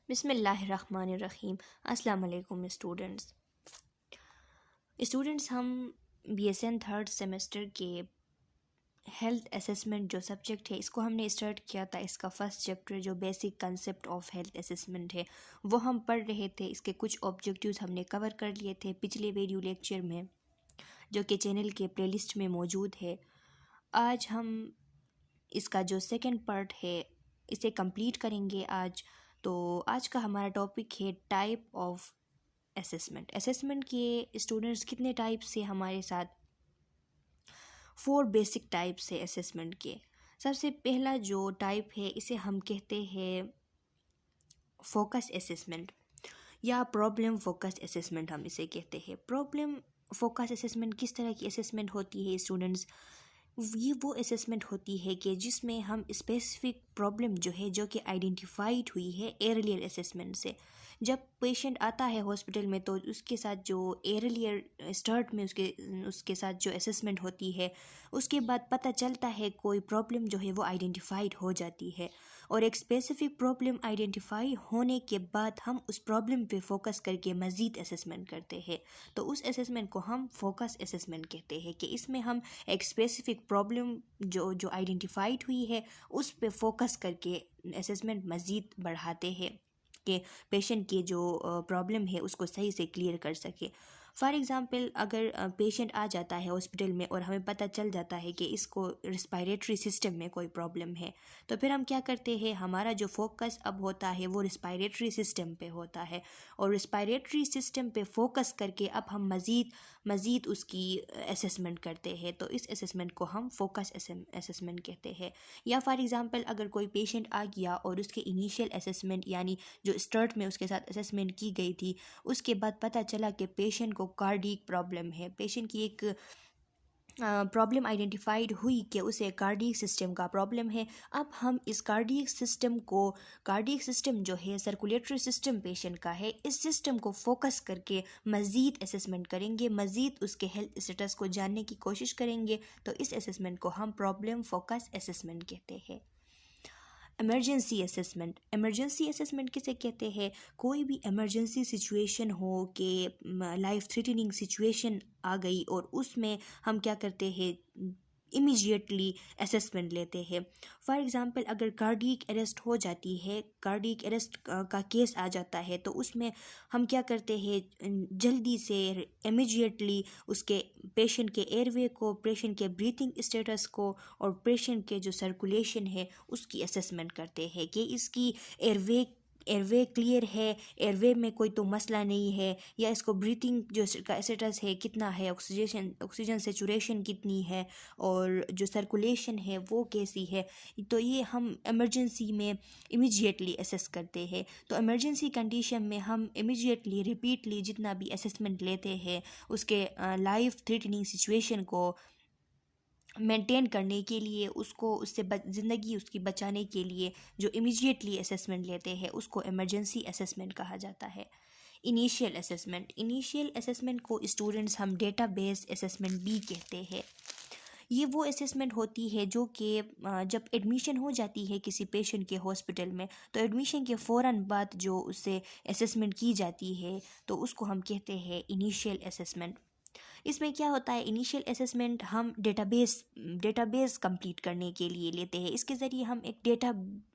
बिस्मिल्लाहिर्रहमानिर्रहीम। अस्सलाम वालेकुम स्टूडेंट्स हम BSN थर्ड सेमेस्टर के हेल्थ असेसमेंट जो सब्जेक्ट है इसको हमने स्टार्ट किया था। इसका फर्स्ट चैप्टर जो basic concept of health assessment है वो हम पढ़ रहे थे। इसके कुछ ऑब्जेक्टिव्स हमने कवर कर लिए थे पिछले वीडियो लेक्चर में, जो कि चैनल के प्लेलिस्ट में मौजूद है। आज हम इसका जो सेकंड पार्ट है इसे कंप्लीट करेंगे आज। तो आज का हमारा टॉपिक है टाइप ऑफ असेसमेंट के स्टूडेंट्स कितने टाइप से हमारे साथ 4 बेसिक टाइप्स है असेसमेंट के। सबसे पहला जो टाइप है इसे हम कहते हैं फोकस असेसमेंट या प्रॉब्लम फोकस असेसमेंट, हम इसे कहते हैं। प्रॉब्लम फोकस असेसमेंट किस तरह की असेसमेंट होती है स्टूडेंट्स? ये वो असेसमेंट होती है कि जिसमें हम स्पेसिफिक प्रॉब्लम जो है जो कि आइडेंटिफाइड हुई है एर्लियर असेसमेंट से। जब पेशेंट आता है हॉस्पिटल में तो उसके साथ जो एर्लियर स्टार्ट में उसके साथ जो असेसमेंट होती है उसके बाद पता चलता है कोई प्रॉब्लम जो है वो आइडेंटिफाइड हो जाती है, और एक स्पेसिफिक प्रॉब्लम आइडेंटिफाई होने के बाद हम उस प्रॉब्लम पे फोकस करके मज़ीद असेसमेंट करते हैं। तो उस असेसमेंट को हम फोकस असेसमेंट कहते हैं कि इसमें हम एक स्पेसिफिक प्रॉब्लम जो आइडेंटिफाइड हुई है उस पे फोकस करके असेसमेंट मज़ीद बढ़ाते हैं कि पेशेंट की जो प्रॉब्लम है उसको सही से क्लियर कर सके। फॉर एग्ज़ाम्पल, अगर पेशेंट आ जाता है हॉस्पिटल में और हमें पता चल जाता है कि इसको रिस्पायरेटरी सिस्टम में कोई प्रॉब्लम है, तो फिर हम क्या करते हैं, हमारा जो फोकस अब होता है वो रिस्पायरेटरी सिस्टम पे होता है, और रिस्पायरेटरी सिस्टम पे फोकस करके अब हम मज़ीद उसकी असेसमेंट करते हैं। तो इस असेसमेंट को हम फोकस असेसमेंट कहते हैं। या फॉर एग्ज़ाम्पल, अगर कोई पेशेंट आ गया और उसके इनिशियल असेसमेंट यानी जो स्टार्ट में उसके साथ असेसमेंट की गई थी उसके बाद पता चला कि पेशेंट को कार्डियक प्रॉब्लम है, पेशेंट की एक प्रॉब्लम आइडेंटिफाइड हुई कि उसे कार्डियक सिस्टम का प्रॉब्लम है। अब हम इस कार्डियक सिस्टम जो है सर्कुलेटरी सिस्टम पेशेंट का है, इस सिस्टम को फोकस करके मज़ीद असेसमेंट करेंगे, मज़ीद उसके हेल्थ स्टेटस को जानने की कोशिश करेंगे। तो इस असेसमेंट को हम प्रॉब्लम फोकस असेसमेंट कहते हैं। इमरजेंसी असेसमेंट किसे कहते हैं? कोई भी इमरजेंसी सिचुएशन हो कि लाइफ थ्रेटनिंग सिचुएशन आ गई और उसमें हम क्या करते हैं, इमीडिएटली असेसमेंट लेते हैं। फॉर एग्ज़ाम्पल, अगर कार्डियक अरेस्ट हो जाती है, कार्डियक अरेस्ट का केस आ जाता है, तो उसमें हम क्या करते हैं, जल्दी से इमीडिएटली उसके पेशेंट के एयरवे को, पेशेंट के ब्रीथिंग स्टेटस को और पेशेंट के जो सर्कुलेशन है उसकी असेसमेंट करते हैं कि इसकी एयरवे क्लियर है, एयरवे में कोई तो मसला नहीं है, या इसको ब्रीथिंग जो का स्टेटस है कितना है, ऑक्सीजन सेचुरेशन कितनी है, और जो सर्कुलेशन है वो कैसी है। तो ये हम इमरजेंसी में इमीडिएटली असेस करते हैं। तो इमरजेंसी कंडीशन में हम इमीडिएटली रिपीटली जितना भी असेसमेंट लेते हैं उसके लाइफ थ्रेटनिंग सिचुएशन को मेंटेन करने के लिए, उसको उससे ज़िंदगी उसकी बचाने के लिए जो इमीडिएटली असेसमेंट लेते हैं उसको इमरजेंसी असेसमेंट कहा जाता है। इनिशियल असेसमेंट को स्टूडेंट्स हम डेटाबेस असेसमेंट भी कहते हैं। ये वो असेसमेंट होती है जो कि जब एडमिशन हो जाती है किसी पेशेंट के हॉस्पिटल में, तो एडमिशन के फ़ौरन बाद जो उससे असेसमेंट की जाती है तो उसको हम कहते हैं इनिशियल असेसमेंट। इसमें क्या होता है, इनिशियल असेसमेंट हम डेटाबेस कंप्लीट करने के लिए लेते हैं। इसके ज़रिए हम एक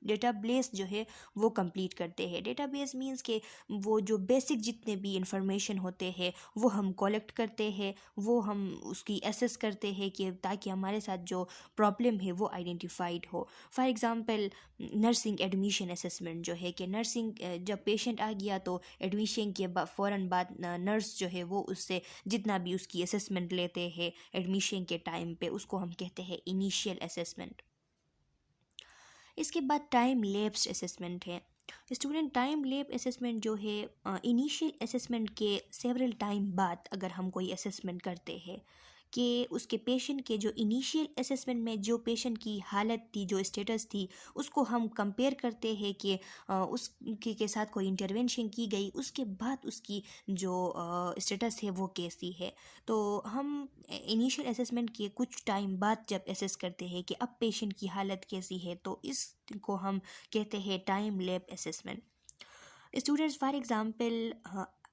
डेटाबेस जो है वो कंप्लीट करते हैं। डेटाबेस मींस के वो जो बेसिक जितने भी इंफॉर्मेशन होते हैं वो हम कलेक्ट करते हैं, वो हम उसकी एसेस करते हैं कि ताकि हमारे साथ जो प्रॉब्लम है वो आइडेंटिफाइड हो। For example, nursing admission assessment जो है कि नर्सिंग जब पेशेंट आ गया तो एडमिशन के फ़ौरन बाद नर्स जो है वो उससे जितना भी उसकी असेसमेंट लेते हैं एडमिशन के टाइम पे, उसको हम कहते हैं इनिशियल असेसमेंट। इसके बाद टाइम लैप्स असेसमेंट है। स्टूडेंट, टाइम लैप असेसमेंट जो है इनिशियल असेसमेंट के सेवरल टाइम बाद अगर हम कोई असेसमेंट करते हैं कि उसके पेशेंट के जो इनिशियल असेसमेंट में जो पेशेंट की हालत थी, जो स्टेटस थी, उसको हम कंपेयर करते हैं कि उसके के साथ कोई इंटरवेंशन की गई, उसके बाद उसकी जो स्टेटस है वो कैसी है। तो हम इनिशियल असेसमेंट के कुछ टाइम बाद जब असेस करते हैं कि अब पेशेंट की हालत कैसी है, तो इसको हम कहते हैं time lap assessment. Students for example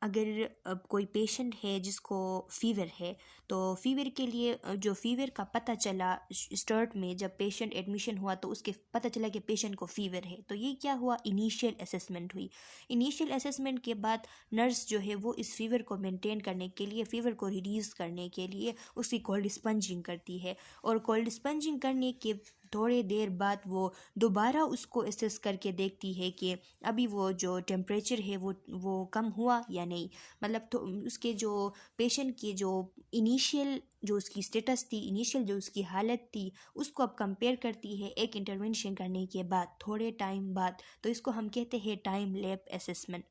अगर कोई पेशेंट है जिसको फ़ीवर है, तो फ़ीवर के लिए जो फ़ीवर का पता चला स्टार्ट में जब पेशेंट एडमिशन हुआ तो उसके पता चला कि पेशेंट को फ़ीवर है, तो ये क्या हुआ, इनिशियल असेसमेंट हुई। इनिशियल असेसमेंट के बाद नर्स जो है वो इस फ़ीवर को मेंटेन करने के लिए, फ़ीवर को रिड्यूस करने के लिए उसकी कोल्ड स्पंजिंग करती है, और कोल्ड स्पंजिंग करने के थोड़ी देर बाद वो दोबारा उसको असेस करके देखती है कि अभी वो जो टेम्परेचर है वो कम हुआ या नहीं। मतलब तो उसके जो पेशेंट की जो इनिशियल जो उसकी स्टेटस थी, इनिशियल जो उसकी हालत थी, उसको अब कंपेयर करती है एक इंटरवेंशन करने के बाद थोड़े टाइम बाद। तो इसको हम कहते हैं टाइम लैप असेसमेंट।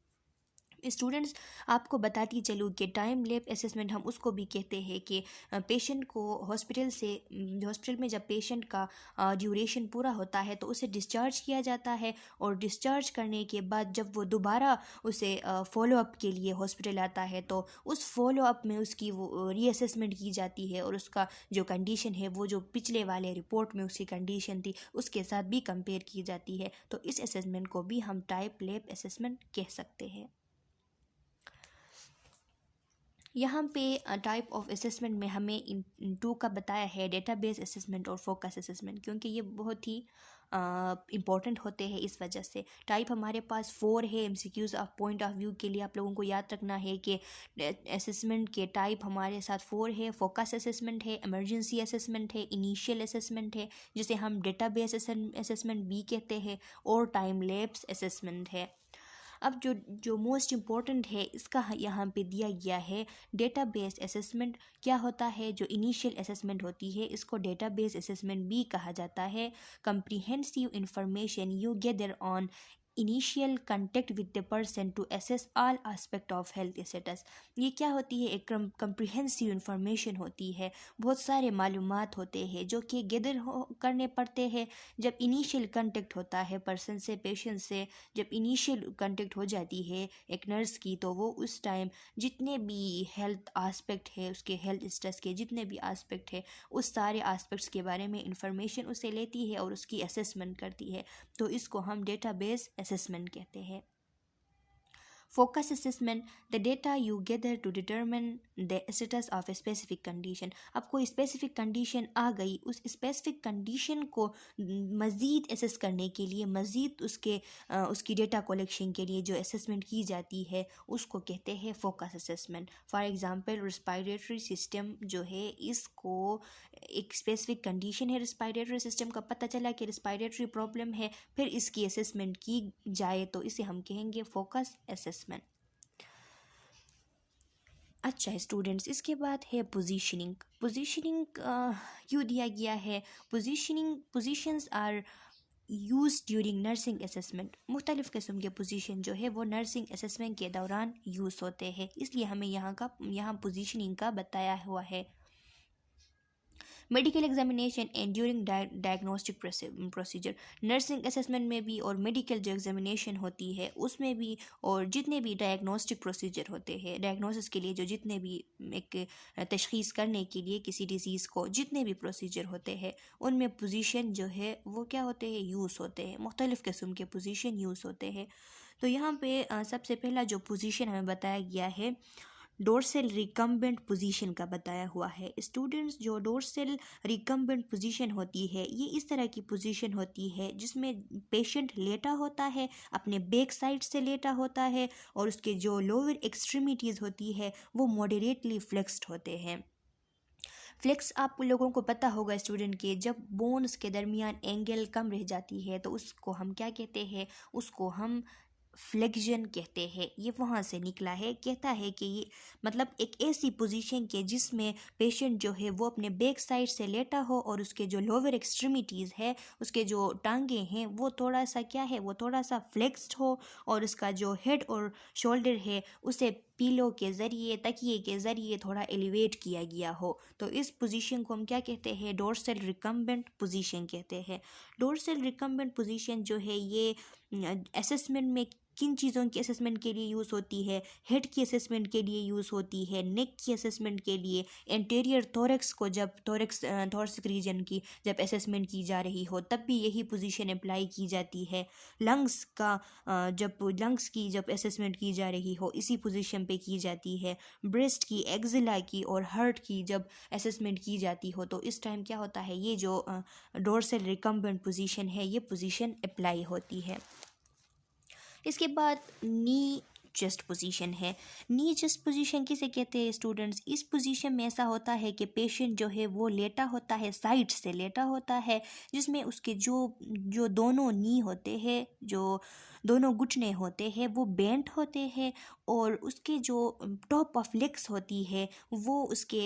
स्टूडेंट्स, आपको बताती चलूँ कि टाइम लैप असेसमेंट हम उसको भी कहते हैं कि पेशेंट को हॉस्पिटल में जब पेशेंट का ड्यूरेशन पूरा होता है तो उसे डिस्चार्ज किया जाता है, और डिस्चार्ज करने के बाद जब वो दोबारा उसे फॉलो अप के लिए हॉस्पिटल आता है तो उस फॉलो अप में उसकी वो रीअसेसमेंट की जाती है, और उसका जो कंडीशन है वो जो पिछले वाले रिपोर्ट में उसकी कंडीशन थी उसके साथ भी कंपेयर की जाती है। तो इस असेसमेंट को भी हम टाइप लैप असेसमेंट कह सकते हैं। यहाँ पे टाइप ऑफ असेसमेंट में हमें इन टू का बताया है, डेटाबेस असेसमेंट और फोकस असेसमेंट, क्योंकि ये बहुत ही इम्पॉर्टेंट होते हैं। इस वजह से टाइप हमारे पास 4 है। MCQs of point of view के लिए आप लोगों को याद रखना है कि असेसमेंट के टाइप हमारे साथ 4 है। फोकस असेसमेंट है, इमरजेंसी असेसमेंट है, इनिशियल असेसमेंट है जिसे हम डेटाबेस असेसमेंट भी कहते हैं, और टाइम लैप्स असेसमेंट है। अब जो जो मोस्ट इम्पॉर्टेंट है इसका यहाँ पे दिया गया है डेटाबेस असेसमेंट। क्या होता है, जो इनिशियल असेसमेंट होती है इसको डेटाबेस असेसमेंट भी कहा जाता है। Comprehensive information you gather on initial contact with the person to assess all aspect of health status. ये क्या होती है, एक कंप्रीहेंसिव इंफॉर्मेशन होती है, बहुत सारे मालूमात होते हैं जो कि गेदर करने पड़ते हैं जब इनिशियल कंटेक्ट होता है पर्सन से, पेशेंट से। जब इनिशियल कांटेक्ट हो जाती है एक नर्स की, तो वो उस टाइम जितने भी हेल्थ आस्पेक्ट है, उसके हेल्थ स्टेटस के जितने भी आस्पेक्ट है, उस सारे आस्पेक्ट्स के बारे में इंफॉर्मेशन उसे लेती है और उसकी असेसमेंट करती है। तो इसको हम डेटाबेस असेसमेंट कहते हैं। Focus assessment, the data you gather to determine the status of a specific condition। अब कोई स्पेसिफिक कंडीशन आ गई, उस स्पेसिफिक कंडीशन को मज़ीद असेस करने के लिए, मज़ीद उसकी डेटा कलेक्शन के लिए जो असेसमेंट की जाती है उसको कहते हैं focus assessment. For example respiratory system जो है, इसको एक स्पेसिफिक कंडीशन है रिस्पायरेटरी सिस्टम का, पता चला कि रिस्पायरेटरी प्रॉब्लम है, फिर इसकी असेसमेंट की जाए तो इसे हम कहेंगे फोकस असेसमेंट। अच्छा स्टूडेंट्स, इसके बाद है पोजीशनिंग। पोजीशनिंग क्यों दिया गया है, positions are use during nursing assessment. मुख्तलिफ़ किस्म के पोजीशन जो है वो नर्सिंग असेसमेंट के दौरान यूज़ होते हैं, इसलिए हमें यहाँ पोजीशनिंग का बताया हुआ है। Medical examination and during diagnostic procedure, nursing assessment में भी और मेडिकल जो एग्जामिनेशन होती है उसमें भी, और जितने भी डायग्नोस्टिक प्रोसीजर होते हैं, डायग्नोसिस के लिए जो जितने भी एक तशख़ीस करने के लिए किसी डिज़ीज़ को जितने भी प्रोसीजर होते हैं उनमें पोजीशन जो है वो क्या होते हैं, यूज़ होते हैं। मुख्तलिफ़ किस्म के पोजीशन यूज़ होते हैं। तो यहाँ पे सबसे पहला जो पोजीशन हमें बताया गया है डोर्सल रिकम्बेंट पोजीशन का बताया हुआ है। स्टूडेंट्स, जो डोर्सल रिकम्बेंट पोजीशन होती है ये इस तरह की पोजीशन होती है जिसमें पेशेंट लेटा होता है, अपने बैक साइड से लेटा होता है, और उसके जो लोअर एक्सट्रीमिटीज़ होती है वो मॉडरेटली फ्लेक्स्ड होते हैं। फ्लेक्स आप लोगों को पता होगा स्टूडेंट के, जब बोन्स के दरमियान एंगल कम रह जाती है तो उसको हम क्या कहते हैं, उसको हम फ्लेक्शन कहते हैं। ये वहाँ से निकला है, कहता है कि ये मतलब एक ऐसी पोजीशन के जिसमें पेशेंट जो है वो अपने बैक साइड से लेटा हो और उसके जो लोअर एक्सट्रीमिटीज़ है, उसके जो टांगे हैं वो थोड़ा सा क्या है, वो थोड़ा सा फ्लेक्स्ड हो, और उसका जो हेड और शोल्डर है उसे पीलो के ज़रिए, तकिए के ज़रिए थोड़ा एलिवेट किया गया हो। तो इस पोजीशन को हम क्या कहते हैं, डोर्सल रिकम्बेंट पोजीशन कहते हैं। डोर्सल रिकम्बेंट पोजीशन जो है ये असेसमेंट में किन चीज़ों की असेसमेंट के लिए यूज़ होती है? हेड की असेसमेंट के लिए यूज़ होती है, नेक की असेसमेंट के लिए, एंटीरियर थोरैक्स को जब थोरैसिक रीजन की जब असेसमेंट की जा रही हो तब भी यही पोजीशन अप्लाई की जाती है। लंग्स का जब लंग्स की जब असेसमेंट की जा रही हो इसी पोजीशन पे की जाती है। ब्रेस्ट की, एक्जिला की और हार्ट की जब असेसमेंट की जाती हो तो इस टाइम क्या होता है, ये जो डोर्सल रिकम्बेंट पोजीशन है ये पोजीशन अप्लाई होती है। इसके बाद नी चेस्ट पोजीशन है। नी चेस्ट पोजीशन किसे कहते हैं स्टूडेंट्स? इस पोजीशन में ऐसा होता है कि पेशेंट जो है वो लेटा होता है, साइड से लेटा होता है, जिसमें उसके जो जो दोनों नी होते हैं, जो दोनों घुटने होते हैं वो बेंट होते हैं और उसके जो टॉप ऑफ लेग्स होती है वो उसके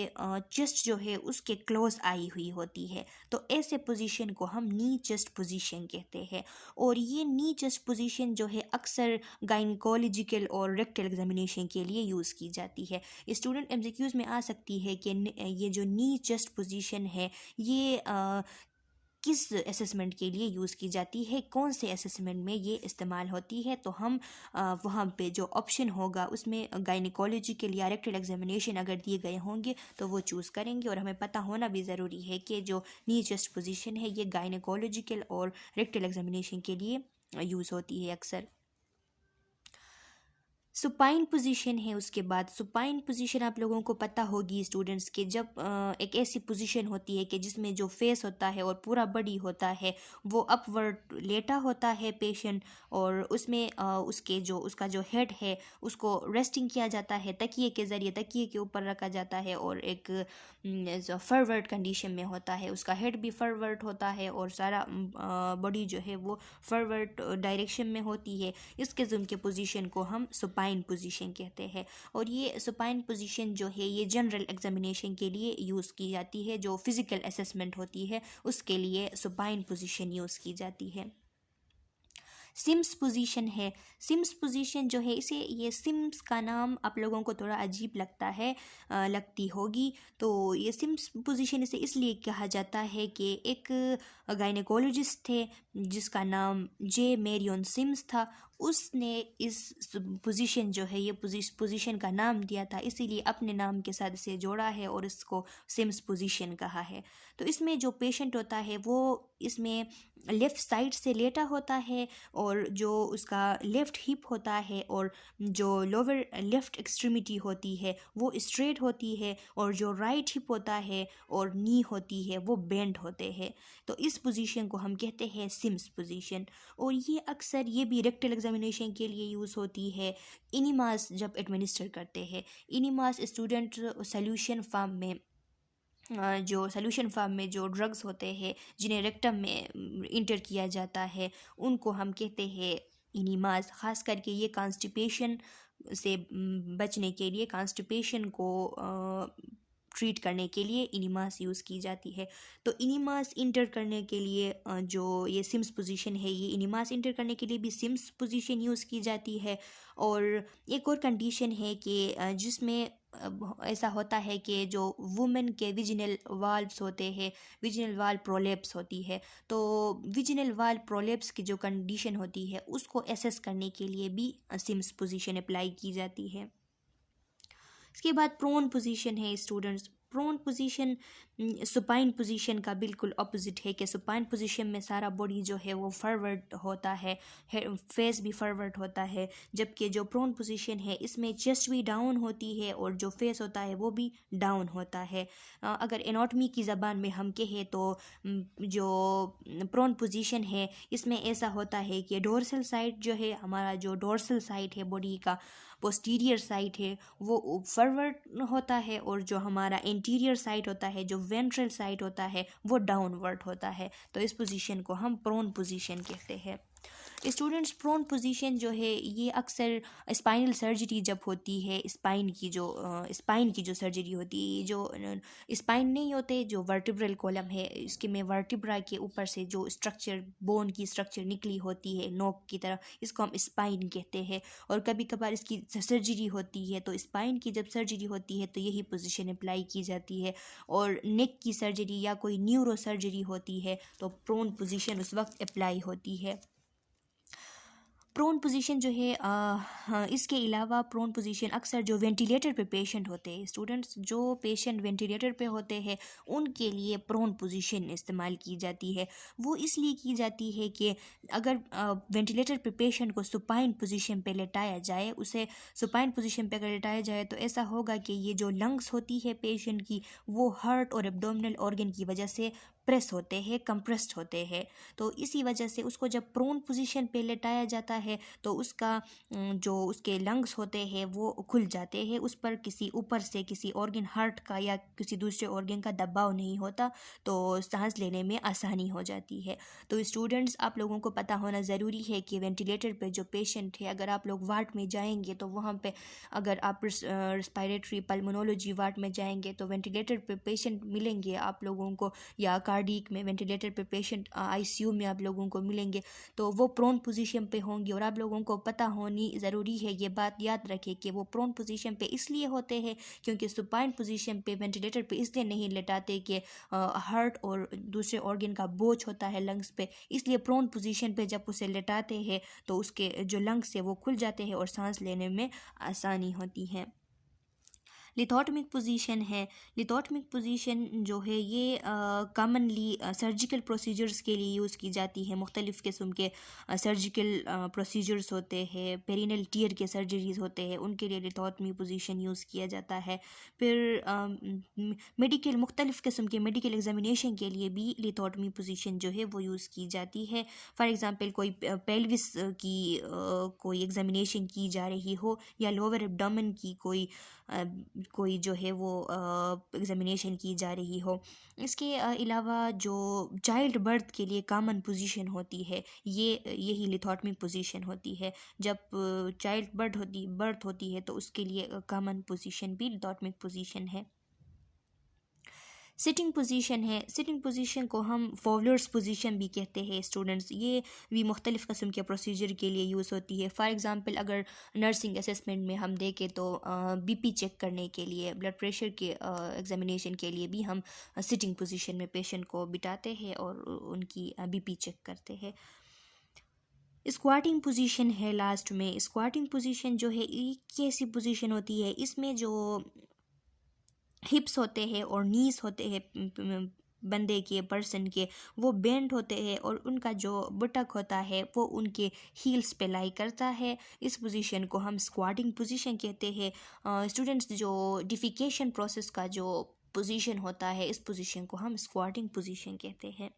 चेस्ट जो है उसके क्लोज आई हुई होती है। तो ऐसे पोजीशन को हम नी चेस्ट पोजीशन कहते हैं। और ये नी चेस्ट पोजीशन जो है अक्सर गायनिकोलॉजिकल और रेक्टल एग्जामिनेशन के लिए यूज़ की जाती है। स्टूडेंट एमसीक्यूज़ में आ सकती है कि ये जो नी चेस्ट पोजीशन है ये किस असेसमेंट के लिए यूज़ की जाती है, कौन से असेसमेंट में ये इस्तेमाल होती है। तो हम वहाँ पे जो ऑप्शन होगा उसमें गायनिकोलॉजिकल या रेक्टल एग्जामिनेशन अगर दिए गए होंगे तो वो चूज़ करेंगे। और हमें पता होना भी ज़रूरी है कि जो नी चेस्ट पोजीशन है ये गायनिकोलॉजिकल और रेक्टल एग्जामिनेशन के लिए यूज़ होती है अक्सर। सुपाइन पोजीशन है। उसके बाद सुपाइन पोजीशन आप लोगों को पता होगी स्टूडेंट्स के जब एक ऐसी पोजीशन होती है कि जिसमें जो फेस होता है और पूरा बॉडी होता है वो अपवर्ड लेटा होता है पेशेंट, और उसमें उसका जो हेड है उसको रेस्टिंग किया जाता है तकिए के ज़रिए, तकिए के ऊपर रखा जाता है और एक फॉरवर्ड कंडीशन में होता है, उसका हेड भी फॉरवर्ड होता है और सारा बॉडी जो है वो फॉरवर्ड डायरेक्शन में होती है। इस किस्म के पोजीशन को हम सुपाइन पोजीशन कहते हैं। और ये सुपाइन पोजीशन जो है ये जनरल एग्जामिनेशन के लिए यूज़ की जाती है, जो फिज़िकल असेसमेंट होती है उसके लिए सुपाइन पोजीशन यूज़ की जाती है। सिम्स पोजीशन है। सिम्स पोजीशन जो है इसे ये सिम्स का नाम आप लोगों को थोड़ा अजीब लगता है, लगती होगी। तो ये सिम्स पोजीशन इसे इसलिए कहा जाता है कि एक गायनेकोलॉजिस्ट थे जिसका नाम जे मेरियन सिम्स था, उसने इस पोजीशन जो है ये पोजीशन का नाम दिया था, इसीलिए अपने नाम के साथ इसे जोड़ा है और इसको सिम्स पोजीशन कहा है। तो इसमें जो पेशेंट होता है वो इसमें लेफ़्ट साइड से लेटा होता है और जो उसका लेफ़्ट हिप होता है और जो लोअर लेफ़्ट एक्सट्रीमिटी होती है वो स्ट्रेट होती है और जो राइट हिप होता है और नी होती है वो बेंड होते हैं। तो इस पोजीशन को हम कहते हैं सिम्स पोजीशन। और ये अक्सर ये भी रेक्टल एग्जामिनेशन के लिए यूज़ होती है। इनिमास जब एडमिनिस्टर करते हैं, इनिमास स्टूडेंट सोल्यूशन फार्म में जो सोल्यूशन फार्म में जो ड्रग्स होते हैं जिन्हें रेक्टम में इंटर किया जाता है उनको हम कहते हैं इनिमास। ख़ास करके ये कॉन्स्टिपेशन से बचने के लिए, कॉन्स्टिपेशन को ट्रीट करने के लिए इनिमास यूज़ की जाती है। तो इनिमास इंटर करने के लिए जो ये सिम्स पोजीशन है, ये इनिमास इंटर करने के लिए भी सिम्स पोजीशन यूज़ की जाती है। और एक और कंडीशन है कि जिसमें ऐसा होता है कि जो वुमेन के विजिनल वाल्व्स होते हैं, विजिनल वाल्व प्रोलेप्स होती है, तो विजिनल वाल्व प्रोलेप्स की जो कंडीशन होती है उसको एसेस करने के लिए भी सिम्स पोजीशन अप्लाई की जाती है। इसके बाद प्रोन पोजीशन है students. Prone position supine position का बिल्कुल ऑपोजिट है कि सुपाइन पोजीशन में सारा बॉडी जो है वो फॉरवर्ड होता है, फेस भी फॉरवर्ड होता है, जबकि जो प्रोन पोजीशन है इसमें चेस्ट भी डाउन होती है और जो फेस होता है वो भी डाउन होता है। अगर एनाटॉमी की ज़बान में हम कहें तो जो प्रोन पोजीशन है इसमें ऐसा होता है कि डोर्सल साइड जो है, हमारा जो डोर्सल साइड है बॉडी का, पोस्टीरियर साइड है वो फॉरवर्ड होता है और जो हमारा इंटीरियर साइड होता है, जो वेंट्रल साइड होता है वो डाउनवर्ड होता है। तो इस पोजीशन को हम प्रोन पोजीशन कहते हैं। स्टूडेंट्स प्रोन पोजीशन जो है ये अक्सर स्पाइनल सर्जरी जब होती है, स्पाइन की जो सर्जरी होती है, जो स्पाइन नहीं होते, जो वर्टिब्रल कॉलम है इसके में वर्टिब्रा के ऊपर से जो स्ट्रक्चर, बोन की स्ट्रक्चर निकली होती है नोक की तरह, इसको हम स्पाइन कहते हैं। और कभी कभार इसकी सर्जरी होती है, तो स्पाइन की जब सर्जरी होती है तो यही पोजीशन अप्लाई की जाती है। और नेक की सर्जरी या कोई न्यूरो सर्जरी होती है तो प्रोन पोजीशन उस वक्त अप्लाई होती है। प्रोन पोजीशन जो है हाँ, इसके अलावा प्रोन पोजीशन अक्सर जो वेंटिलेटर पे पेशेंट होते हैं, स्टूडेंट्स जो पेशेंट वेंटिलेटर पे होते हैं उनके लिए प्रोन पोजीशन इस्तेमाल की जाती है। वो इसलिए की जाती है कि अगर वेंटिलेटर पे पेशेंट को सुपाइन पोजीशन पे लेटाया जाए, उसे सुपाइन पोजीशन पे अगर लेटाया जाए तो ऐसा होगा कि ये जो लंग्स होती है पेशेंट की वो हार्ट और एब्डोमिनल ऑर्गन की वजह से प्रेस होते हैं, कंप्रेस्ड होते हैं। तो इसी वजह से उसको जब प्रोन पोजीशन पे लेटाया जाता है तो उसका जो उसके लंग्स होते हैं वो खुल जाते हैं, उस पर किसी ऊपर से किसी ऑर्गन हार्ट का या किसी दूसरे ऑर्गन का दबाव नहीं होता, तो सांस लेने में आसानी हो जाती है। तो स्टूडेंट्स, आप लोगों को पता होना ज़रूरी है कि वेंटिलेटर पे जो पेशेंट है, अगर आप लोग वार्ड में जाएंगे तो वहाँ पे अगर आप रिस्पायरेटरी पल्मोनोलॉजी वार्ड में जाएंगे तो वेंटिलेटर पे पेशेंट मिलेंगे आप लोगों को, या कार्डिक में वेंटिलेटर पे पेशेंट आईसीयू में आप लोगों को मिलेंगे, तो वो प्रोन पोजीशन पे होंगे। और आप लोगों को पता होनी ज़रूरी है, ये बात याद रखें कि वो प्रोन पोजीशन पे इसलिए होते हैं क्योंकि सुपाइन पोजीशन पे वेंटिलेटर पे इसलिए नहीं लेटाते कि हार्ट और दूसरे ऑर्गन का बोझ होता है लंग्स पे, इसलिए प्रोन पोजीशन पे जब उसे लेटाते हैं तो उसके जो लंग्स है वो खुल जाते हैं और सांस लेने में आसानी होती है। लिथोटमिक पोजीशन है, लिथोटमिक पोजीशन जो है ये कॉमनली सर्जिकल प्रोसीजर्स के लिए यूज़ की जाती है। मुख्तलिफ़ किस्म के सर्जिकल प्रोसीजर्स होते हैं, पेरिनल टीयर के सर्जरीज़ होते हैं, उनके लिए लिथोटमिक पोजीशन यूज़ किया जाता है। फिर मेडिकल मुख्तलिफ़ किस्म के मेडिकल एग्जामिनेशन के लिए भी लिथोटमी पोजीशन जो है वो यूज़ की जाती है। फॉर एग्ज़ाम्पल कोई पेल्विस की कोई एग्जामिनेशन की जा रही हो, या लोअर एब्डोमेन की कोई जो है वो एग्जामिनेशन की जा रही हो। इसके अलावा जो चाइल्ड बर्थ के लिए कॉमन पोजीशन होती है, यही लिथोटमिक पोजीशन होती है। जब चाइल्ड बर्थ होती है तो उसके लिए कॉमन पोजीशन भी लिथोटमिक पोजीशन है। सिटिंग पोजीशन है, सिटिंग पोजीशन को हम फॉवलर्स पोजीशन भी कहते हैं स्टूडेंट्स। ये भी मुख्तलिफ़ किस्म के प्रोसीजर के लिए यूज़ होती है। फॉर एग्ज़ाम्पल अगर नर्सिंग असेसमेंट में हम देखें तो बीपी चेक करने के लिए, ब्लड प्रेशर के एग्जामिनेशन के लिए भी हम सिटिंग पोजीशन में पेशेंट को बिठाते हैं और उनकी बीपी चेक करते हैं। स्क्वाटिंग पोजीशन है लास्ट में। स्क्वाटिंग पोजीशन जो है एक ऐसी पोजीशन होती है, इसमें जो हिप्स होते हैं और नीज होते हैं बंदे के, पर्सन के, वो बेंड होते हैं और उनका जो बुटक होता है वो उनके हील्स पे लाई करता है। इस पोजीशन को हम स्क्वाटिंग पोजीशन कहते हैं। स्टूडेंट्स, जो डिफिकेशन प्रोसेस का जो पोजीशन होता है, इस पोजीशन को हम स्क्वाटिंग पोजीशन कहते हैं।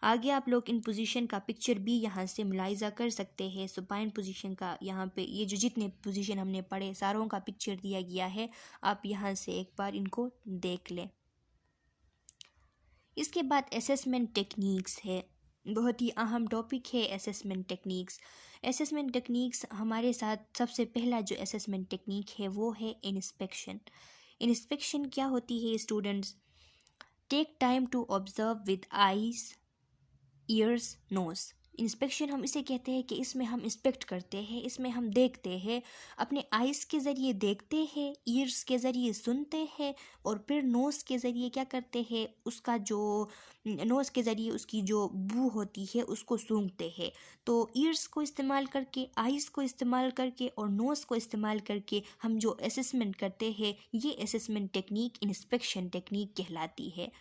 आगे आप लोग इन पोजीशन का पिक्चर भी यहाँ से मुलाहिजा कर सकते हैं। सुपाइन पोजीशन का यहाँ पे ये जो जितने पोजीशन हमने पढ़े सारों का पिक्चर दिया गया है, आप यहाँ से एक बार इनको देख लें। इसके बाद असेसमेंट टेक्निक्स है, बहुत ही अहम टॉपिक है असेसमेंट टेक्निक्स। असेसमेंट टेक्निक्स हमारे साथ सबसे पहला जो असेसमेंट टेक्निक है वो है इंस्पेक्शन। इंस्पेक्शन क्या होती है students? Take time to observe with eyes, ears, nose. Inspection हम इसे कहते हैं कि इसमें हम इंस्पेक्ट करते हैं, इसमें हम देखते हैं, अपने आइज़ के ज़रिए देखते हैं, ईयर्स के ज़रिए सुनते हैं, और फिर नोज़ के ज़रिए क्या करते हैं, उसका जो नोज़ के ज़रिए उसकी जो बू होती है उसको सूंघते हैं। तो ईयर्स को इस्तेमाल करके, आइज़ को इस्तेमाल करके और नोज़ को इस्तेमाल करके हम जो असेसमेंट करते हैं, ये असेसमेंट टेक्निक इंस्पेक्शन टेक्निक कहलाती है।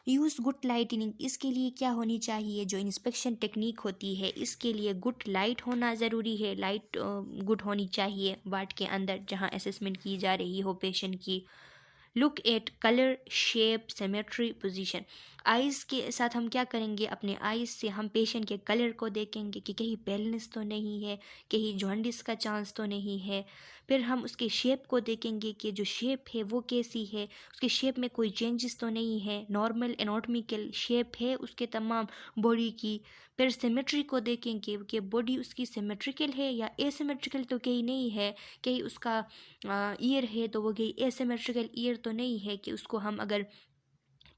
यूज़ गुड लाइटनिंग, इसके लिए क्या होनी चाहिए? जो इंस्पेक्शन टेक्निक होती है इसके लिए गुड लाइट होना ज़रूरी है। लाइट गुड होनी चाहिए वार्ड के अंदर जहाँ असेसमेंट की जा रही हो पेशेंट की। Look at colour, shape, symmetry, position. Eyes के साथ हम क्या करेंगे? अपने आइज़ से हम पेशेंट के कलर को देखेंगे कि कहीं पेलनेस तो नहीं है, कहीं जॉन्डिस का चांस तो नहीं है। फिर हम उसके शेप को देखेंगे कि जो शेप है वो कैसी है, उसके शेप में कोई चेंजेस तो नहीं है, नॉर्मल एनाटॉमिकल शेप है उसके तमाम बॉडी की। फिर सिमेट्री को देखेंगे कि बॉडी उसकी सिमेट्रिकल है या एसिमेट्रिकल तो कहीं नहीं है, कहीं उसका ईयर है तो वो कहीं एसिमेट्रिकल ईयर तो नहीं है कि उसको हम अगर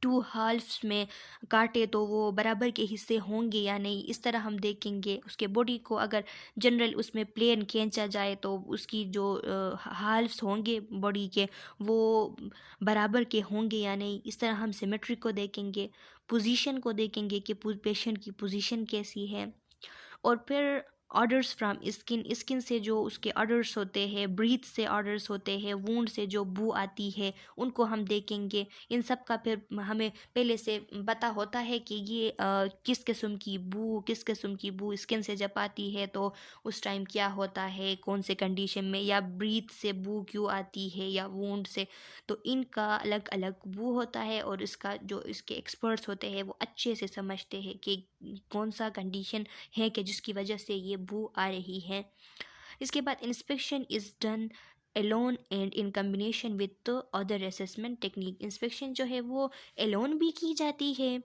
टू हाल्फ्स में काटे तो वो बराबर के हिस्से होंगे या नहीं, इस तरह हम देखेंगे। उसके बॉडी को अगर जनरल उसमें प्लेन खींचा जाए तो उसकी जो हाल्फ्स होंगे बॉडी के वो बराबर के होंगे या नहीं, इस तरह हम सिमेट्री को देखेंगे। पोजीशन को देखेंगे कि पेशेंट की पोजीशन कैसी है। और फिर ऑर्डर्स फ्रॉम स्किन, स्किन से जो उसके ऑर्डर्स होते हैं, ब्रीथ से ऑर्डर्स होते हैं, वूंड से जो बू आती है उनको हम देखेंगे। इन सब का फिर हमें पहले से पता होता है कि ये किस किस्म की बू स्किन से जब आती है तो उस टाइम क्या होता है, कौन से कंडीशन में, या ब्रीथ से बू क्यों आती है या वूंड से। तो इनका अलग अलग बू होता है और इसका जो इसके एक्सपर्ट्स होते हैं वो अच्छे से समझते हैं कि कौन सा कंडीशन है कि जिसकी वजह से ये बू आ रही है। इसके बाद inspection is done alone and in combination with other assessment technique. Inspection जो है वो एलोन भी की जाती है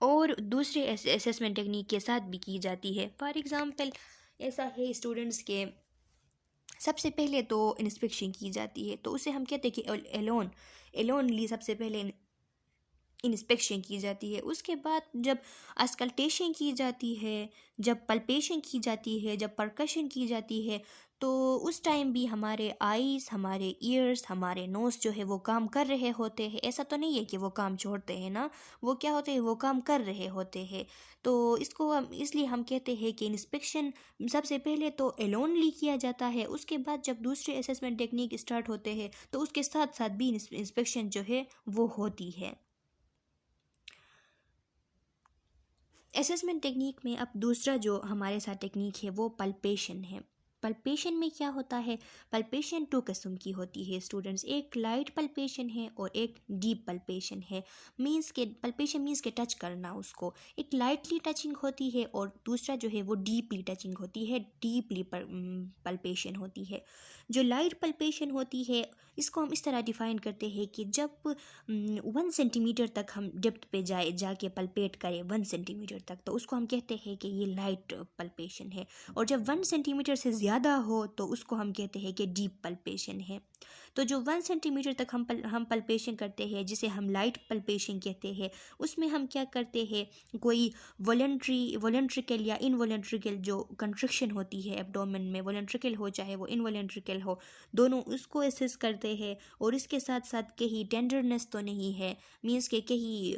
और दूसरे असेसमेंट टेक्निक के साथ भी की जाती है। फॉर एग्ज़ाम्पल ऐसा है स्टूडेंट्स के सबसे पहले तो इंस्पेक्शन की जाती है तो उसे हम कहते हैं कि एलोनली सबसे पहले इंस्पेक्शन की जाती है। उसके बाद जब अस्कल्टेशन की जाती है, जब पल्पेशन की जाती है, जब परकशन की जाती है, तो उस टाइम भी हमारे आईज़, हमारे ईयर्स, हमारे नोज़ जो है वो काम कर रहे होते हैं। ऐसा तो नहीं है कि वो काम छोड़ते हैं ना, वो क्या होते हैं, वो काम कर रहे होते हैं। तो इसको हम इसलिए हम कहते हैं कि इंस्पेक्शन सबसे पहले तो एलोनली किया जाता है। उसके बाद जब दूसरे असेसमेंट टेक्निक स्टार्ट होते हैं तो उसके साथ साथ भी इंस्पेक्शन जो है वो होती है। असेसमेंट टेक्निक में अब दूसरा जो हमारे साथ टेक्निक है वो पल्पेशन है। पल्पेशन में क्या होता है, पल्पेशन 2 किस्म की होती है स्टूडेंट्स, एक लाइट पल्पेशन है और एक डीप पल्पेशन है। मींस के पल्पेशन मींस के टच करना उसको, एक लाइटली टचिंग होती है और दूसरा जो है वो डीपली टचिंग होती है, डीपली पल्पेशन होती है। जो लाइट पल्पेशन होती है इसको हम इस तरह डिफ़ाइन करते हैं कि जब 1 सेंटीमीटर तक हम डेप्थ पे जाके पल्पेट करें 1 सेंटीमीटर तक, तो उसको हम कहते हैं कि ये लाइट पल्पेशन है। और जब 1 सेंटीमीटर से ज़्यादा हो तो उसको हम कहते हैं कि डीप पल्पेशन है। तो जो 1 सेंटीमीटर तक हम पल्पेशन करते हैं जिसे हम लाइट पल्पेशन कहते हैं, उसमें हम क्या करते हैं, कोई वॉलंट्रिकल या इनवॉलंट्रिकल जो कंट्रक्शन होती है एब्डोमेन में, वॉलंट्रिकल हो चाहे वो इनवॉलंट्रिकल हो, दोनों उसको एसेस करते हैं। और इसके साथ साथ कहीं टेंडरनेस तो नहीं है, मीन्स के कहीं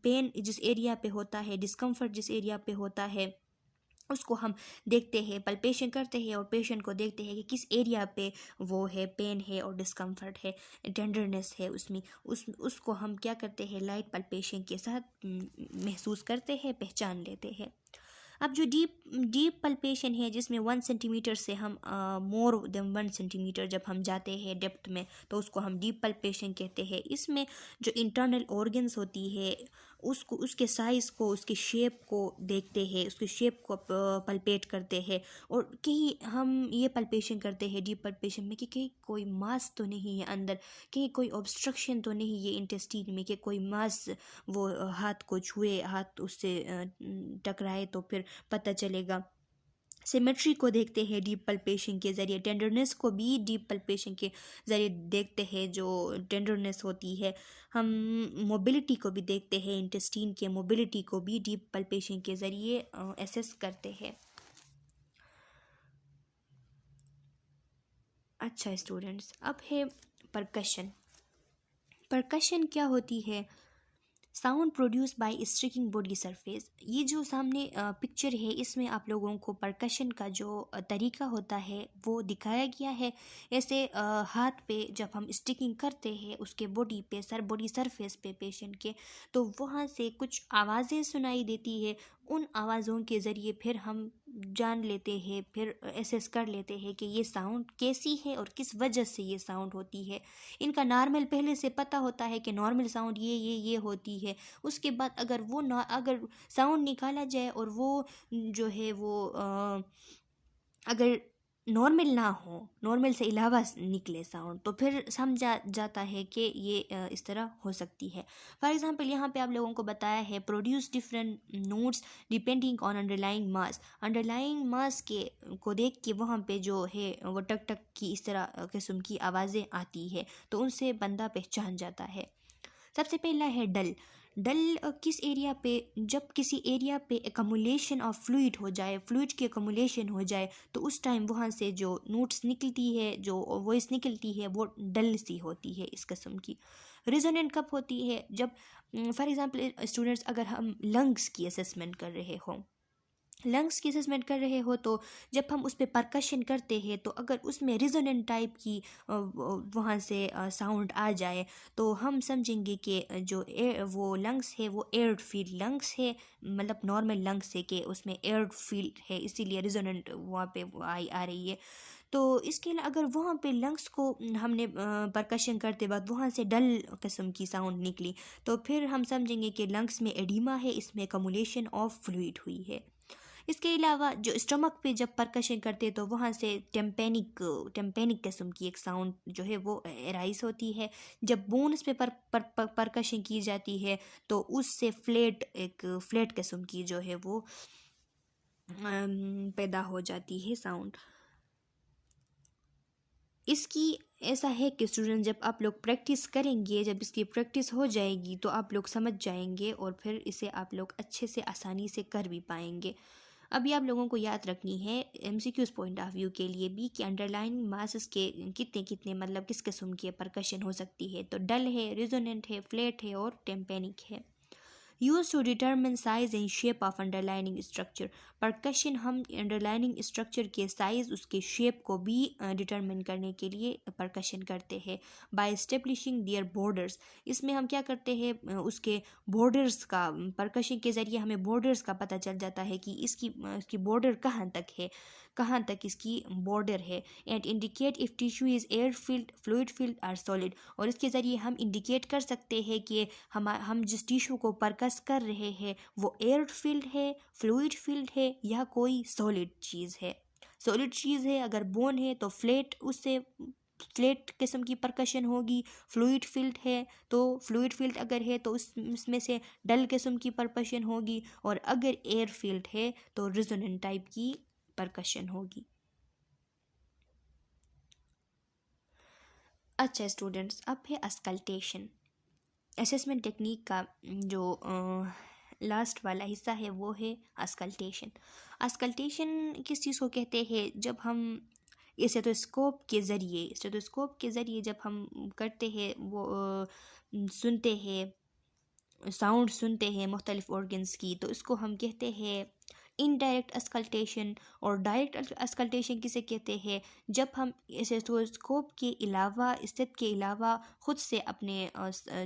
पेन जिस एरिया पे होता है, डिस्कम्फर्ट जिस एरिया पे होता है, उसको हम देखते हैं, पल्पेशन करते हैं और पेशेंट को देखते हैं कि किस एरिया पे वो है, पेन है और डिस्कम्फर्ट है, टेंडरनेस है उसमें, उसको हम क्या करते हैं, लाइट पल्पेशन के साथ महसूस करते हैं, पहचान लेते हैं। अब जो डीप पल्पेशन है जिसमें 1 सेंटीमीटर से हम मोर देन 1 सेंटीमीटर जब हम जाते हैं डेप्थ में, तो उसको हम डीप पल्पेशन कहते हैं। इसमें जो इंटरनल ऑर्गन्स होती है उसको, उसके साइज़ को, उसके शेप को देखते हैं, उसके शेप को पल्पेट करते हैं। और कहीं हम ये पल्पेशन करते हैं डीप पल्पेशन में कि कहीं कोई मांस तो नहीं है अंदर, कहीं कोई ऑब्स्ट्रक्शन तो नहीं है इंटेस्टाइन में, कि कोई मांस वो हाथ को छुए, हाथ उससे टकराए तो फिर पता चलेगा। सिमेट्री को देखते हैं डीप पल्पेशन के ज़रिए, टेंडरनेस को भी डीप पल्पेशन के ज़रिए देखते हैं, जो टेंडरनेस होती है। हम मोबिलिटी को भी देखते हैं, इंटेस्टाइन के मोबिलिटी को भी डीप पल्पेशन के ज़रिए एसेस करते हैं। अच्छा स्टूडेंट्स, अब है परकशन। परकशन क्या होती है, sound produce by striking body surface. ये जो सामने पिक्चर है इसमें आप लोगों को परकशन का जो तरीका होता है वो दिखाया गया है। ऐसे हाथ पे जब हम स्टिकिंग करते हैं उसके बॉडी पे, बॉडी सरफेस पे पेशेंट के, तो वहाँ से कुछ आवाज़ें सुनाई देती है। उन आवाज़ों के ज़रिए फिर हम जान लेते हैं, फिर एसेस कर लेते हैं कि ये साउंड कैसी है और किस वजह से ये साउंड होती है। इनका नॉर्मल पहले से पता होता है कि नॉर्मल साउंड ये होती है। उसके बाद अगर वो अगर साउंड निकाला जाए और वो जो है वो अगर नॉर्मल ना हो, नॉर्मल से अलावा निकले साउंड, तो फिर समझा जाता है कि ये इस तरह हो सकती है। फॉर एग्जांपल यहाँ पे आप लोगों को बताया है produce different notes depending on underlying mass. Underlying mass के को देख के वहाँ पे जो है वो टक टक की इस तरह किस्म की आवाज़ें आती है, तो उनसे बंदा पहचान जाता है। सबसे पहला है डल। डल किस एरिया पे, जब किसी एरिया पे एकमुलेशन ऑफ फ्लूइड हो जाए, फ्लूइड की एकमुलेशन हो जाए, तो उस टाइम वहाँ से जो नोट्स निकलती है, जो वॉइस निकलती है, वो डल सी होती है इस किस्म की। रिजोनेंट कब होती है, जब फॉर एग्जांपल स्टूडेंट्स अगर हम लंग्स की असेसमेंट कर रहे हों, लंग्स की असेसमेंट कर रहे हो तो जब हम उस पर परकशन करते हैं तो अगर उसमें रिजोनेंट टाइप की वहाँ से साउंड आ जाए तो हम समझेंगे कि जो वो लंग्स है वो एयर फील्ड लंग्स है, मतलब नॉर्मल लंग्स है कि उसमें एयर फील्ड है, इसीलिए रिजोनेंट वहाँ पे आ रही है। तो इसके लिए अगर वहाँ पे लंग्स को हमने परकशन करते वक्त वहाँ से डल किस्म की साउंड निकली तो फिर हम समझेंगे कि लंग्स में एडिमा है, इसमें कमुलेशन ऑफ फ्लूइड हुई है। इसके अलावा जो स्टमक पे जब परकशन करते तो वहाँ से टेम्पेनिक किस्म की एक साउंड जो है वो राइज होती है। जब बोन्स पे परकशन की जाती है तो उससे फ्लैट किस्म की जो है वो पैदा हो जाती है साउंड। इसकी ऐसा है कि स्टूडेंट जब आप लोग प्रैक्टिस करेंगे, जब इसकी प्रैक्टिस हो जाएगी तो आप लोग समझ जाएंगे और फिर इसे आप लोग अच्छे से आसानी से कर भी पाएंगे। अभी आप लोगों को याद रखनी है एमसीक्यूज पॉइंट ऑफ व्यू के लिए भी कि अंडरलाइनिंग मासेस के कितने कितने मतलब किस किस्म की परकशन हो सकती है। तो डल है, रिजोनेंट है, फ्लैट है और टेम्पेनिक है। Used to determine size and shape of underlying structure। Percussion हम अंडरलाइनिंग स्ट्रक्चर के साइज उसके शेप को भी डिटरमिन करने के लिए परकशन करते हैं बाय एस्टेब्लिशिंग देयर बॉर्डर्स। इसमें हम क्या करते हैं उसके बॉर्डर्स का, परकशन के ज़रिए हमें बॉर्डर्स का पता चल जाता है कि इसकी बॉर्डर कहाँ तक है, कहाँ तक इसकी बॉर्डर है। And indicate if tissue is air field, fluid field और सॉलिड। और इसके ज़रिए हम इंडिकेट कर सकते हैं कि हम जिस टिश्यू को परकस कर रहे हैं वो एयर फील्ड है, फ्लूइड फील्ड है या कोई सॉलिड चीज़ है। सॉलिड चीज़ है अगर बोन है तो फ्लैट किस्म की परकशन होगी। फ्लूइड फील्ड है तो फ्लूइड फील्ड अगर है तो उसमें से डल किस्म की परकशन होगी। और अगर एयर फील्ड है तो रिजोनेंट टाइप की परकशन होगी। अच्छा स्टूडेंट्स, अब है अस्कल्टेशन। असेसमेंट टेक्निक का जो लास्ट वाला हिस्सा है वो है अस्कल्टेशन। अस्कल्टेशन किस चीज़ को कहते हैं? जब हम स्टेथोस्कोप के ज़रिए जब हम करते हैं वो सुनते हैं, साउंड सुनते हैं मुख्तलिफ ऑर्गन्स की, तो इसको हम कहते हैं इनडायरेक्ट अस्कल्टेशन। और डायरेक्ट अस्कल्टेशन किसे कहते हैं? जब हम स्टेथोस्कोप के अलावा के अलावा ख़ुद से अपने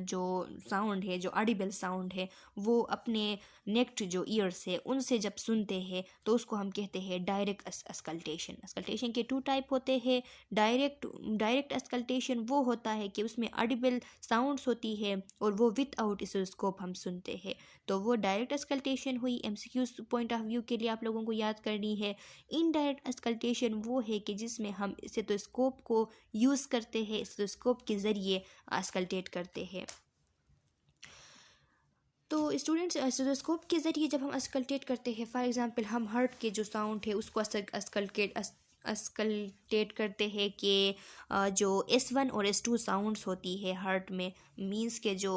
जो साउंड है, जो ऑडिबल साउंड है, वो अपने नेक्ट जो ईयर्स है उनसे जब सुनते हैं तो उसको हम कहते हैं डायरेक्ट अस्कल्टेशन। अस्कल्टेशन के 2 टाइप होते हैं। डायरेक्ट अस्कल्टेशन वो होता है कि उसमें ऑडिबल साउंड्स होती है और वो विदाउट स्टेथोस्कोप हम सुनते हैं, तो वो डायरेक्ट अस्कल्टेशन हुई। एमसीक्यूज पॉइंट ऑफ व्यू के लिए आप लोगों को याद करनी है। इनडायरेक्ट अस्कल्टेशन वो है कि जिसमें हम स्टेथोस्कोप को यूज़ करते हैं, स्टेथोस्कोप के ज़रिए अस्कल्टेट करते हैं। तो स्टूडेंट्स स्टेथोस्कोप के ज़रिए जब हम अस्कल्टेट करते हैं, फॉर एग्ज़ाम्पल हम हार्ट के जो साउंड है उसको अस्कल्टेट करते हैं कि जो S1 और S2 साउंड्स होती है हार्ट में, मींस के जो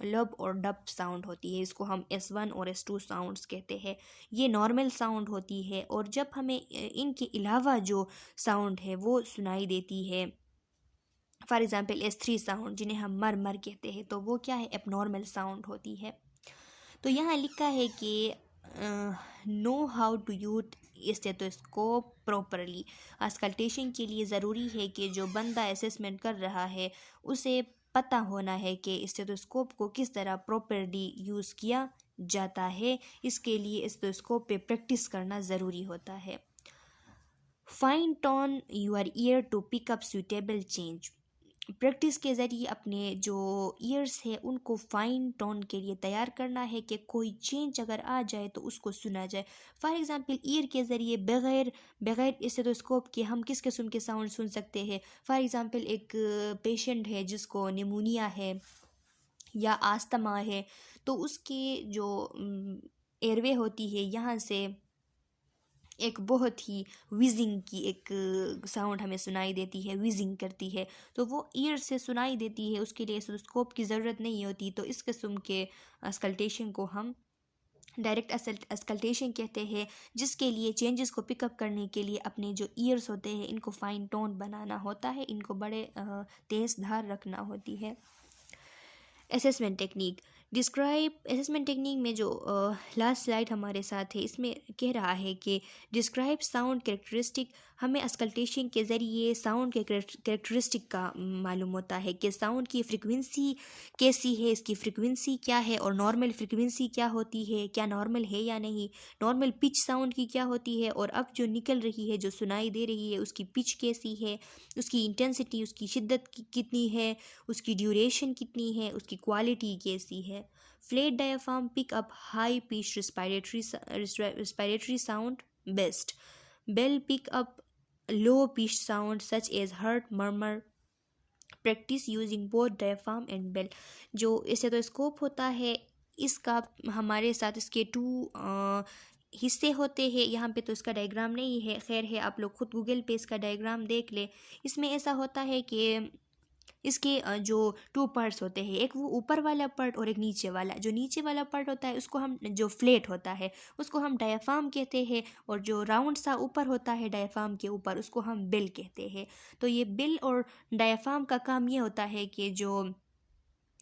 लब और डब साउंड होती है, इसको हम S1 और S2 साउंड्स कहते हैं। ये नॉर्मल साउंड होती है। और जब हमें इनके अलावा जो साउंड है वो सुनाई देती है, फॉर एग्ज़ाम्पल S3 साउंड जिन्हें हम मर कहते हैं, तो वो क्या है? एबनॉर्मल साउंड होती है। तो यहाँ लिखा है कि know how to use stethoscope properly. Auscultation के लिए ज़रूरी है कि जो बंदा असेसमेंट कर रहा है उसे पता होना है कि स्टेथोस्कोप को किस तरह प्रॉपरली यूज़ किया जाता है। इसके लिए स्टेथोस्कोप पे प्रैक्टिस करना ज़रूरी होता है। Fine tune your ear to pick up suitable change. Practice के ज़रिए अपने जो ईयर्स है उनको फाइन टोन के लिए तैयार करना है कि कोई चेंज अगर आ जाए तो उसको सुना जाए। फॉर एग्ज़ाम्पल ईयर के ज़रिए बग़ैर स्टेथोस्कोप के हम किस किस्म के साउंड सुन सकते हैं? फॉर एग्ज़ाम्पल एक पेशेंट है जिसको निमोनिया है या आस्थमा है, तो उसकी जो एयरवे होती है यहाँ से एक बहुत ही विजिंग की एक साउंड हमें सुनाई देती है, विजिंग करती है, तो वो ईयर से सुनाई देती है, उसके लिए स्टेथोस्कोप की ज़रूरत नहीं होती। तो इस किस्म के अस्कल्टेशन को हम डायरेक्ट अस्कल्टेशन कहते हैं, जिसके लिए चेंजेस को पिकअप करने के लिए अपने जो ईयर्स होते हैं इनको फाइन टोन बनाना होता है, इनको बड़े तेज़ धार रखना होती है। Assessment technique describe assessment technique में जो लास्ट स्लाइड हमारे साथ है, इसमें कह रहा है कि डिस्क्राइब साउंड कैरेक्टरिस्टिक, हमें अस्कल्टेशन के ज़रिए साउंड के कैरेक्टरिस्टिक का मालूम होता है कि साउंड की फ्रिक्वेंसी कैसी है, इसकी फ्रिक्वेंसी क्या है और नॉर्मल फ्रिक्वेंसी क्या होती है, क्या नॉर्मल है या नहीं, नॉर्मल पिच साउंड की क्या होती है, और अब जो निकल रही है, जो सुनाई दे रही है, उसकी पिच कैसी है, उसकी इंटेंसिटी, उसकी शिद्दत कितनी है, उसकी ड्यूरेशन कितनी है, उसकी क्वालिटी कैसी है। Flat diaphragm pick up high pitch respiratory sound best. Bell pick up low pitch sound such as hurt murmur. Practice using both diaphragm and bell. जो स्टेथोस्कोप होता है, इसका हमारे साथ इसके टू हिस्से होते हैं। यहाँ पे तो इसका डायग्राम नहीं है, खैर है, आप लोग खुद गूगल पे इसका डायग्राम देख ले। इसमें ऐसा होता है कि इसके जो टू पार्ट्स होते हैं, एक वो ऊपर वाला पार्ट और एक नीचे वाला। जो नीचे वाला पार्ट होता है उसको हम, जो फ्लैट होता है उसको हम डायफ्राम कहते हैं, और जो राउंड सा ऊपर होता है डायफ्राम के ऊपर उसको हम बेल कहते हैं। तो ये बेल और डायफ्राम का काम ये होता है कि जो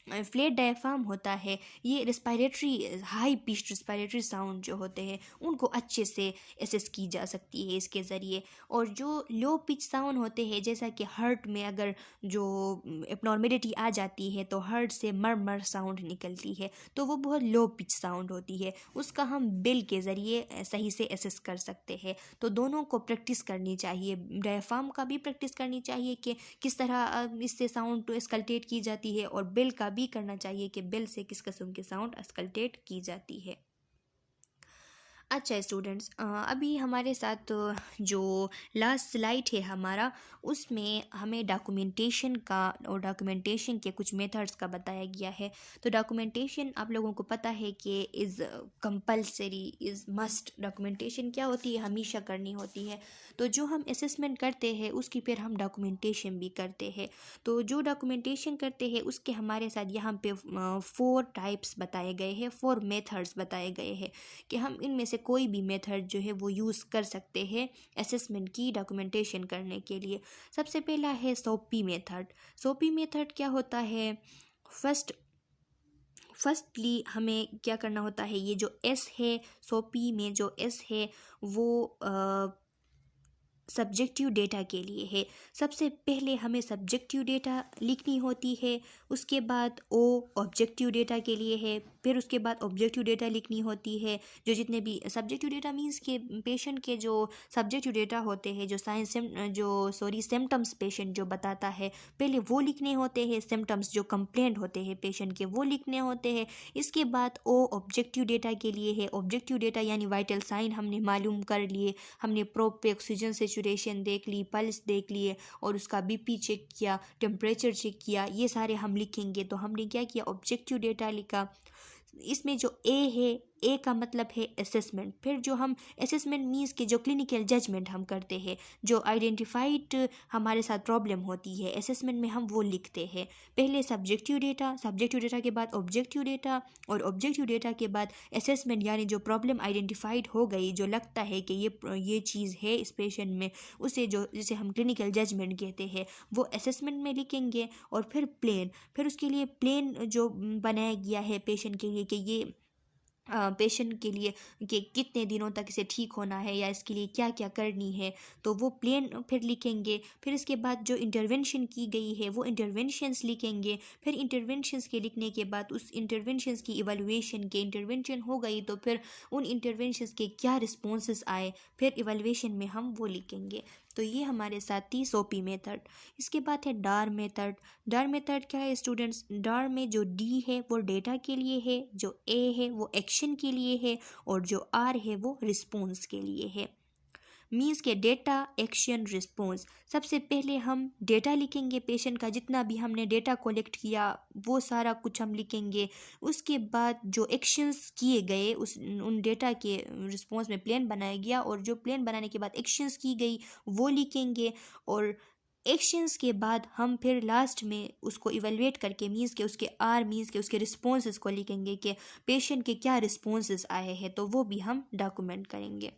फ्लैट डायफ्राम होता है, ये respiratory high pitched respiratory sound जो होते हैं उनको अच्छे से एसेस की जा सकती है इसके ज़रिए। और जो लो पिच साउंड होते हैं, जैसा कि हार्ट में अगर जो एबनॉर्मेलिटी आ जाती है तो हार्ट से मर साउंड निकलती है, तो वो बहुत लो पिच साउंड होती है, उसका हम बेल के ज़रिए सही से एसेस कर सकते हैं। तो दोनों को प्रैक्टिस करनी चाहिए, डायफ्राम का भी प्रैक्टिस करनी चाहिए कि किस तरह इससे साउंड स्कल्टेट की जाती है, और बेल का भी करना चाहिए कि बेल से किस किस्म की साउंड स्कल्टेट की जाती है। अच्छा स्टूडेंट्स, अभी हमारे साथ जो लास्ट स्लाइड है हमारा, उसमें हमें डॉक्यूमेंटेशन का और डॉक्यूमेंटेशन के कुछ मेथड्स का बताया गया है। तो डॉक्यूमेंटेशन आप लोगों को पता है कि is compulsory, is must. Documentation क्या होती है, हमेशा करनी होती है। तो जो हम असेसमेंट करते हैं उसकी फिर हम डॉक्यूमेंटेशन भी करते हैं। तो जो डॉक्यूमेंटेशन करते हैं उसके हमारे साथ यहाँ पे 4 टाइप्स बताए गए हैं, 4 मेथड्स बताए गए हैं कि हम इनमें से कोई भी मेथड जो है वो यूज़ कर सकते हैं असेसमेंट की डॉक्यूमेंटेशन करने के लिए। सबसे पहला है सोपी मेथड। सोपी मेथड क्या होता है, फर्स्टली हमें क्या करना होता है, ये जो एस है, सोपी में जो एस है वो सब्जेक्टिव डेटा के लिए है। सबसे पहले हमें सब्जेक्टिव डेटा लिखनी होती है, उसके बाद ओ ऑब्जेक्टिव डेटा के लिए है, फिर उसके बाद ऑब्जेक्टिव डेटा लिखनी होती है। जो जितने भी सब्जेक्टिव डेटा मीन्स के पेशेंट के जो सब्जेक्टिव डेटा होते हैं, जो सिम्टम्स पेशेंट जो बताता है, पहले वो लिखने होते हैं। सिम्टम्स जो कंप्लेंट होते हैं पेशेंट के, वो लिखने होते हैं। इसके बाद ओ ऑब्जेक्टिव डेटा के लिए है। ऑब्जेक्टिव डेटा यानी वाइटल साइन हमने मालूम कर लिए, हमने प्रोप पे ऑक्सीजन सेचुरेशन देख ली, पल्स देख लिए, और उसका बीपी चेक किया, टेम्परेचर चेक किया, ये सारे हम लिखेंगे। तो हमने क्या किया, ऑब्जेक्टिव डेटा लिखा। इसमें जो ए है, ए का मतलब है असेसमेंट। फिर जो हम असेसमेंट मीन्स के जो क्लिनिकल जजमेंट हम करते हैं, जो आइडेंटिफाइड हमारे साथ प्रॉब्लम होती है असेसमेंट में, हम वो लिखते हैं। पहले सब्जेक्टिव डेटा, सब्जेक्टिव डेटा के बाद ऑब्जेक्टिव डेटा, और ऑब्जेक्टिव डेटा के बाद असेसमेंट, यानी जो प्रॉब्लम आइडेंटिफाइड हो गई, जो लगता है कि ये चीज़ है इस पेशेंट में, उसे जिसे हम क्लिनिकल जजमेंट कहते हैं, वो असेसमेंट में लिखेंगे। और फिर उसके लिए प्लान जो बनाया गया है पेशेंट के लिए कि ये पेशेंट के लिए कि कितने दिनों तक इसे ठीक होना है या इसके लिए क्या क्या करनी है, तो वो प्लान फिर लिखेंगे। फिर इसके बाद जो इंटरवेंशन की गई है वो इंटरवेंशंस लिखेंगे। फिर इंटरवेंशंस के लिखने के बाद उस इंटरवेंशंस की इवैल्यूएशन के, इंटरवेंशन हो गई तो फिर उन इंटरवेंशंस के क्या रिस्पॉन्सेस आए, फिर इवैल्यूएशन में हम वो लिखेंगे। तो ये हमारे साथ थी सोपी मेथड। इसके बाद है डार मेथड। डार मेथड क्या है स्टूडेंट्स, डार में जो डी है वो डेटा के लिए है, जो ए है वो एक्शन के लिए है, और जो आर है वो रिस्पॉन्स के लिए है। मीन्स के डेटा, एक्शन, रिस्पॉन्स। सबसे पहले हम डेटा लिखेंगे, पेशेंट का जितना भी हमने डेटा कलेक्ट किया वो सारा कुछ हम लिखेंगे। उसके बाद जो एक्शंस किए गए उन डेटा के रिस्पॉन्स में प्लान बनाया गया, और जो प्लान बनाने के बाद एक्शंस की गई वो लिखेंगे। और एक्शंस के बाद हम फिर लास्ट में उसको इवेलुएट करके मीन्स के उसके मीन्स के उसके रिस्पॉन्सेस को लिखेंगे कि पेशेंट के क्या रिस्पॉन्सेस आए हैं, तो वो भी हम डॉक्यूमेंट करेंगे।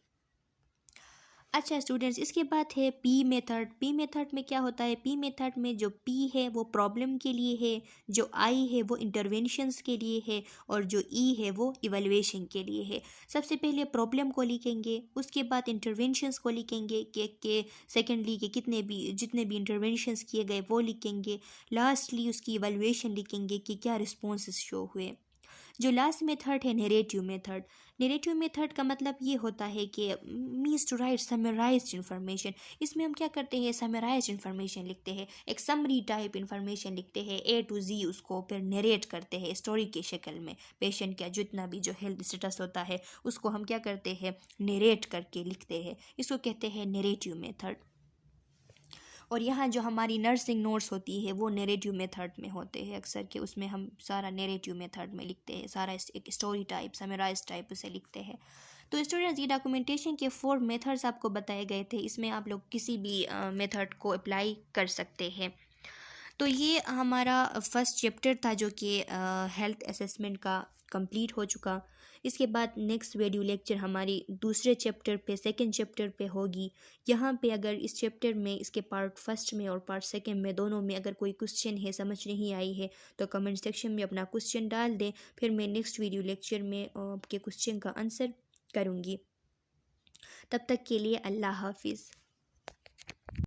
अच्छा स्टूडेंट्स, इसके बाद है पी मेथड। पी मेथड में क्या होता है? पी मेथड में जो पी है वो प्रॉब्लम के लिए है, जो आई है वो इंटरवेंशंस के लिए है, और जो ई है वो इवैल्यूएशन के लिए है। सबसे पहले प्रॉब्लम को लिखेंगे, उसके बाद इंटरवेंशंस को लिखेंगे कि सेकेंडली के जितने भी इंटरवेंशंस किए गए वो लिखेंगे। लास्टली उसकी इवैल्यूएशन लिखेंगे कि क्या रिस्पॉन्सेस शो हुए। जो लास्ट मेथड है नरेटिव मेथड। नरेटिव मेथड का मतलब ये होता है कि means to write summarized information. इसमें हम क्या करते हैं? समराइज्ड इन्फॉर्मेशन लिखते हैं, एक समरी टाइप इन्फॉर्मेशन लिखते हैं ए टू जी, उसको फिर नरेट करते हैं स्टोरी के शक्ल में। पेशेंट का जितना भी जो हेल्थ स्टेटस होता है उसको हम क्या करते हैं? नरेट करके लिखते हैं। इसको कहते हैं नरेटिव मेथड। और यहाँ जो हमारी नर्सिंग नोट्स होती है वो नरेटिव मेथड में होते हैं अक्सर के, उसमें हम सारा नरेटिव मेथड में लिखते हैं, सारा एक स्टोरी टाइप समराइज टाइप उसे लिखते हैं। तो स्टूडेंट्स, ये डॉक्यूमेंटेशन के 4 मेथड्स आपको बताए गए थे, इसमें आप लोग किसी भी मेथड को अप्लाई कर सकते हैं। तो ये हमारा फर्स्ट चैप्टर था जो कि हेल्थ असेसमेंट का कंप्लीट हो चुका। इसके बाद नेक्स्ट वीडियो लेक्चर हमारी दूसरे चैप्टर पे, सेकंड चैप्टर पे होगी। यहाँ पे अगर इस चैप्टर में, इसके पार्ट फर्स्ट में और पार्ट सेकंड में दोनों में अगर कोई क्वेश्चन है, समझ नहीं आई है, तो कमेंट सेक्शन में अपना क्वेश्चन डाल दें, फिर मैं नेक्स्ट वीडियो लेक्चर में आपके क्वेश्चन का आंसर करूँगी। तब तक के लिए अल्लाह हाफिज़।